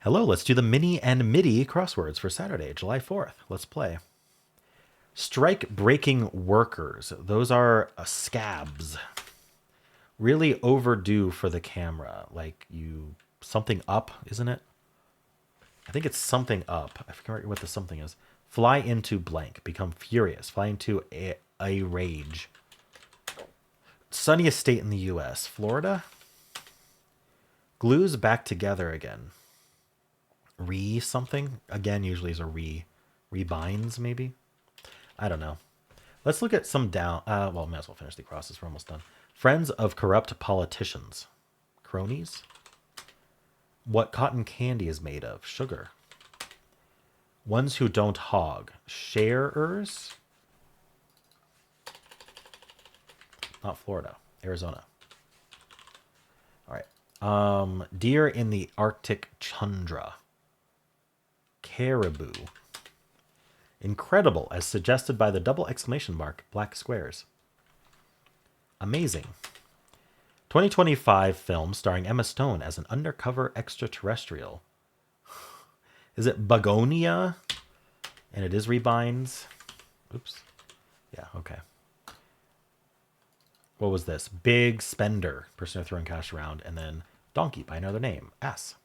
Hello, let's do the mini and Midi crosswords for Saturday, July 4th. Let's play. Strike breaking workers. Those are scabs. Really overdue for the camera. Like something up, isn't it? I think it's something up. I forget what the something is. Fly into blank. Become furious. Fly into a rage. Sunniest state in the U.S. Florida. Glues back together again. Something again usually is a rebinds maybe. I don't know. Let's look at some down. Well, may as well finish the crosses. We're almost done. Friends of corrupt politicians. Cronies. What cotton candy is made of. Sugar. Ones who don't hog. Sharers. Not Florida. Arizona. All right. Deer in the Arctic tundra. Caribou. Incredible, as suggested by the double exclamation mark, black squares. Amazing. 2025 film starring Emma Stone as an undercover extraterrestrial. Is it Begonia? And it is rebinds. Oops. Yeah, okay. What was this? Big spender. Person who throwing cash around. And then donkey by another name. Ass.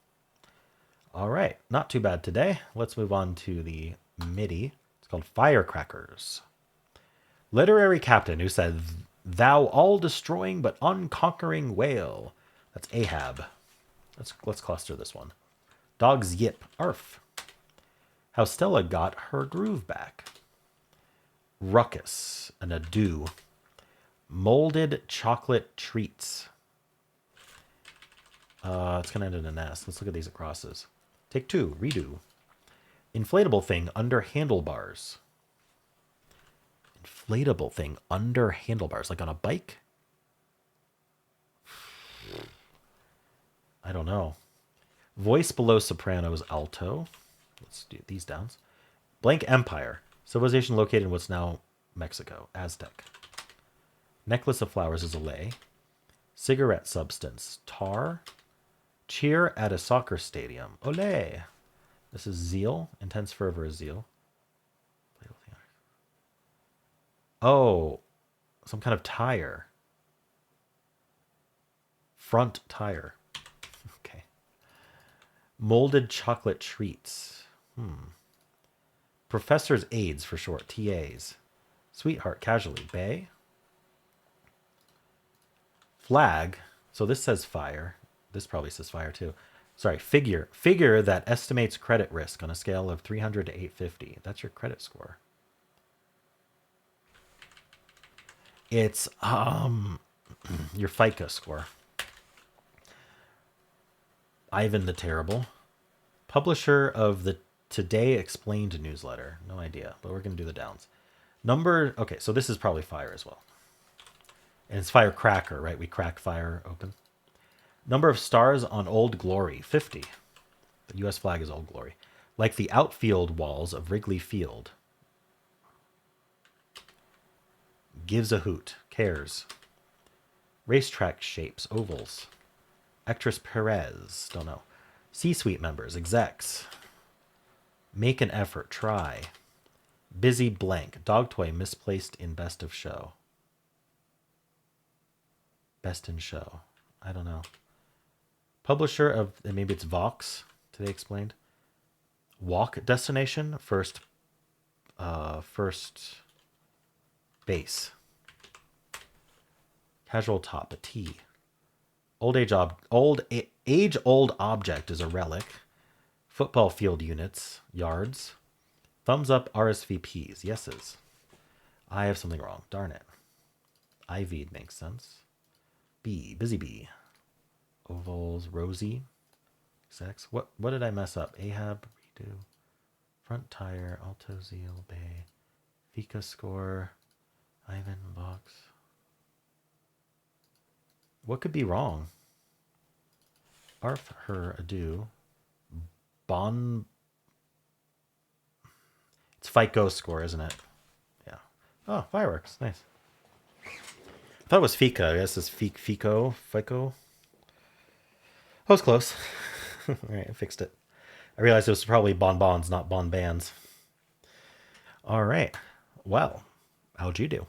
All right. Not too bad today. Let's move on to the MIDI. It's called Firecrackers. Literary captain who said, "Thou all-destroying but unconquering whale." That's Ahab. Let's cluster this one. Dog's yip. Arf. How Stella got her groove back. Ruckus. An ado. Molded chocolate treats. It's going to end in an S. Let's look at these acrosses. Take two. Redo. Inflatable thing under handlebars. Inflatable thing under handlebars. Like on a bike? I don't know. Voice below sopranos alto. Let's do these downs. Blank empire. Civilization located in what's now Mexico. Aztec. Necklace of flowers is a lei. Cigarette substance. Tar. Cheer at a soccer stadium. Olé. This is zeal. Intense fervor is zeal. Oh, some kind of tire. Front tire. Okay. Molded chocolate treats. Professor's aides for short. TAs. Sweetheart casually. Bay. Flag. So this says fire. This probably says fire too. Sorry, figure. Figure that estimates credit risk on a scale of 300 to 850. That's your credit score. It's your FICO score. Ivan the Terrible. Publisher of the Today Explained newsletter. No idea, but we're going to do the downs. Number, okay, so this is probably fire as well. And it's firecracker, right? We crack fire open. Number of stars on Old Glory, 50. The U.S. flag is Old Glory. Like the outfield walls of Wrigley Field. Gives a hoot, cares. Racetrack shapes, ovals. Actress Perez, don't know. C-suite members, execs. Make an effort, try. Busy blank, dog toy misplaced in best of show. Best in show, I don't know. Publisher of, maybe it's Vox, Today Explained. Walk destination, first base. Casual top, a T. Old age old object is a relic. Football field units, yards. Thumbs up RSVPs, yeses. I have something wrong, darn it. IV'd makes sense. B, busy bee. Ovals, rosy. Sex. What did I mess up? Ahab, redo. Front tire, alto, zeal, bay. Fika score. Ivan, box. What could be wrong? Arf, her, ado. Bon. It's FICO score, isn't it? Yeah. Oh, fireworks. Nice. I thought it was Fika. I guess it's FICO. I was close. All right, I fixed it. I realized it was probably bonbons, not bonbans. All right. Well, how'd you do?